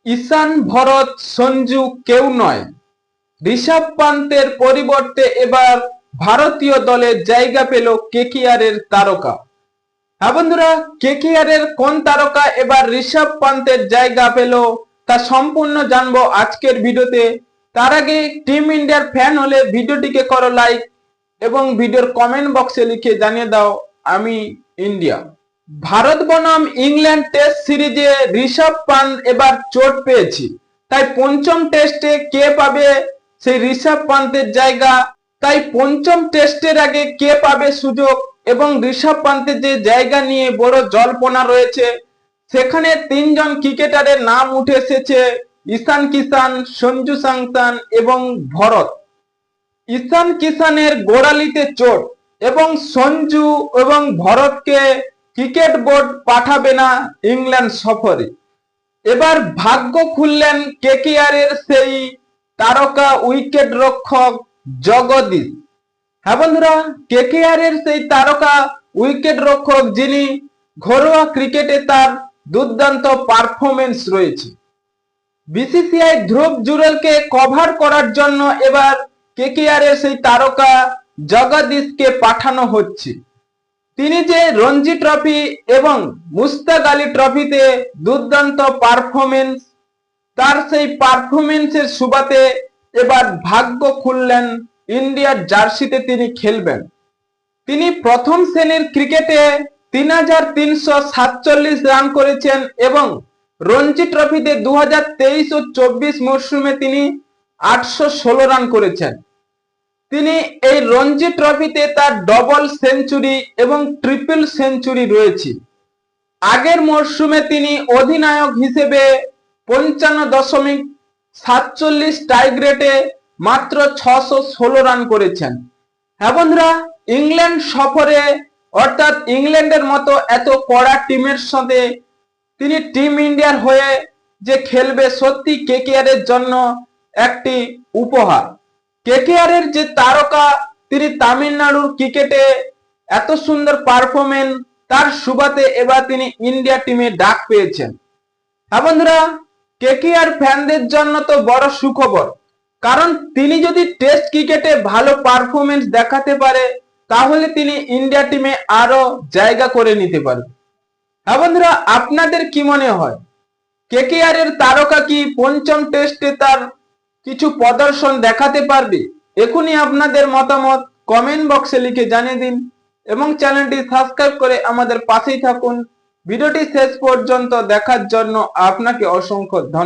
ঈশান, ভরত, সঞ্জু কেউ নয়। ঋষভ পান্তের পরিবর্তে এবার ভারতীয় দলে জায়গা পেল কেকেআরের তারকা। হ্যাঁ বন্ধুরা, কেকেআরের কোন তারকা এবার ঋষভ পান্তের জায়গা পেল তা সম্পূর্ণ জানবো আজকের ভিডিওতে। তার আগে টিম ইন্ডিয়ার ফ্যান হলে ভিডিওটিকে করো লাইক এবং ভিডিওর কমেন্ট বক্সে লিখে জানিয়ে দাও আমি ইন্ডিয়া। ভারত বনাম ইংল্যান্ড টেস্ট সিরিজে ঋষভ পান্ত এবার চোট পেয়েছে, তাই পঞ্চম টেস্টে কে পাবে সেই ঋষভ পান্তের জায়গা, তাই পঞ্চম টেস্টের আগে কে পাবে সুযোগ এবং ঋষভ পান্তের যে জায়গা নিয়ে বড় জল্পনা রয়েছে, সেখানে তিনজন ক্রিকেটারের নাম উঠে এসেছে: ঈশান কিষান, সঞ্জু স্যামসন এবং ভরত। ঈশান কিষানের গোড়ালিতে চোট এবং সঞ্জু এবং ভরতকে ক্রিকেট বোর্ড পাঠাবে না ইংল্যান্ড সফরে। এবার ভাগ্য খুললেন কেকেআরের সেই তারকা উইকেট রক্ষক জগদীশ। হ্যাঁ বন্ধুরা, কেকেআরের সেই তারকা উইকেট রক্ষক যিনি ঘরোয়া ক্রিকেটে তার দুর্দান্ত পারফরমেন্স রয়েছে। বিসিসিআই ধ্রুব জুরেলকে কভার করার জন্য এবার কেকেআরের সেই তারকা জগদীশকে পাঠানো হচ্ছে। তিনি যে রঞ্জি ট্রফি এবং মুস্তাক আলী ট্রফিতে দুর্দান্ত পারফরমেন্স, তার সেই পারফরমেন্সের সুবাদে এবার ভাগ্য খুললেন ইন্ডিয়ার জার্সিতে তিনি খেলবেন। তিনি প্রথম শ্রেণীর ক্রিকেটে ৩৩৪৭ রান করেছেন এবং রঞ্জি ট্রফিতে ২০২৩ ও ২৪ মরশুমে তিনি ৮১৬ রান করেছেন। তিনি এই রঞ্জি ট্রফিতে তার ডবল সেঞ্চুরি এবং ট্রিপল সেঞ্চুরি রয়েছে। আগের মরশুমে তিনি অধিনায়ক হিসেবে ৫৫.৪৭ স্ট্রাইক রেটে মাত্র ৬১৬ রান করেছেন। হ্যাঁ বন্ধুরা, ইংল্যান্ড সফরে অর্থাৎ ইংল্যান্ডের মতো এত কড়া টিমের সাথে তিনি টিম ইন্ডিয়ার হয়ে যে খেলবে, সত্যি কেকেআরের জন্য একটি উপহার। কেকেআরের যে তারকা, তিনি তামিলনাড়ুর ক্রিকেটে এত সুন্দর পারফরমেন্স, তার সুবাদে এবার তিনি ইন্ডিয়া টিমে ডাক পেয়েছেন। হ্যাঁ বন্ধুরা, কেকেআর ফ্যানদের জন্য তো বড় সুখবর, কারণ তিনি যদি টেস্ট ক্রিকেটে ভালো পারফরমেন্স দেখাতে পারে তাহলে তিনি ইন্ডিয়া টিমে আরো জায়গা করে নিতে পারবে। হ্যাঁ বন্ধুরা, আপনাদের কি মনে হয় কেকেআরের তারকা কি পঞ্চম টেস্টে তার কিছু প্রদর্শন দেখাতে পারবে? এখনই আপনাদের মতামত কমেন্ট বক্সে লিখে জানিয়ে দিন এবং চ্যানেলটি সাবস্ক্রাইব করে আমাদের পাশেই থাকুন। ভিডিওটি শেষ পর্যন্ত দেখার জন্য আপনাকে অসংখ্য ধন্যবাদ।